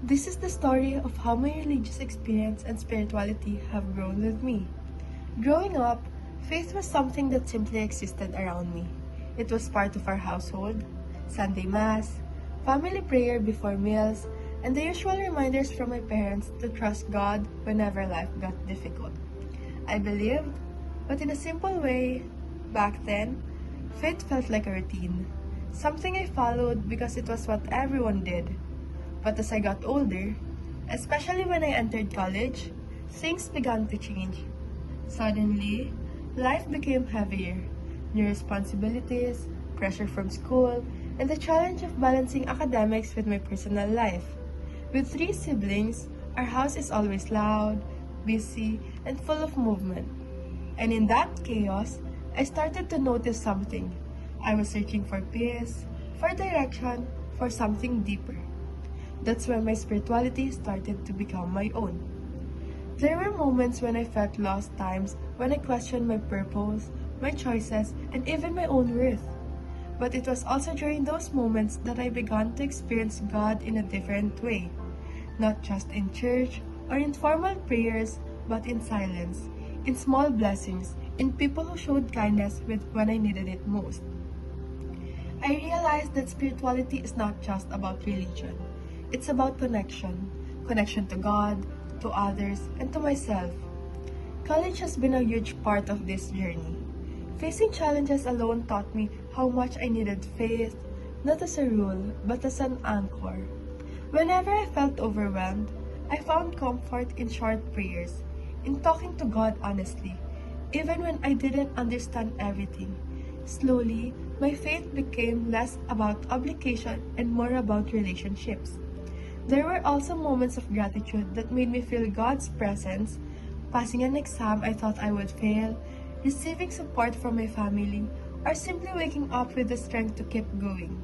This is the story of how my religious experience and spirituality have grown with me. Growing up, faith was something that simply existed around me. It was part of our household, Sunday Mass, family prayer before meals, and the usual reminders from my parents to trust God whenever life got difficult. I believed, but in a simple way, back then, faith felt like a routine, something I followed because it was what everyone did. But as I got older, especially when I entered college, things began to change. Suddenly, life became heavier. New responsibilities, pressure from school, and the challenge of balancing academics with my personal life. With three siblings, our house is always loud, busy, and full of movement. And in that chaos, I started to notice something. I was searching for peace, for direction, for something deeper. That's when my spirituality started to become my own. There were moments when I felt lost, times when I questioned my purpose, my choices, and even my own worth. But it was also during those moments that I began to experience God in a different way. Not just in church or in formal prayers, but in silence, in small blessings, in people who showed kindness when I needed it most. I realized that spirituality is not just about religion. It's about connection. Connection to God, to others, and to myself. College has been a huge part of this journey. Facing challenges alone taught me how much I needed faith, not as a rule, but as an anchor. Whenever I felt overwhelmed, I found comfort in short prayers, in talking to God honestly, even when I didn't understand everything. Slowly, my faith became less about obligation and more about relationships. There were also moments of gratitude that made me feel God's presence, passing an exam I thought I would fail, receiving support from my family, or simply waking up with the strength to keep going.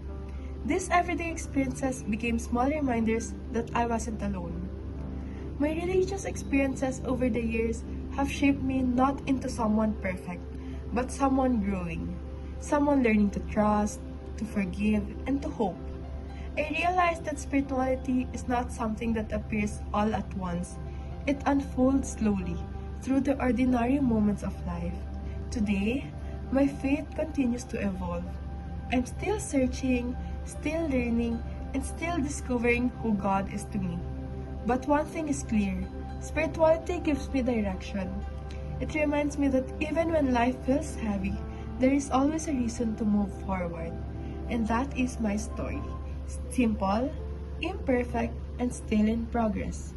These everyday experiences became small reminders that I wasn't alone. My religious experiences over the years have shaped me not into someone perfect, but someone growing, someone learning to trust, to forgive, and to hope. I realized that spirituality is not something that appears all at once. It unfolds slowly through the ordinary moments of life. Today, my faith continues to evolve. I'm still searching, still learning, and still discovering who God is to me. But one thing is clear, spirituality gives me direction. It reminds me that even when life feels heavy, there is always a reason to move forward. And that is my story. Simple, imperfect, and still in progress.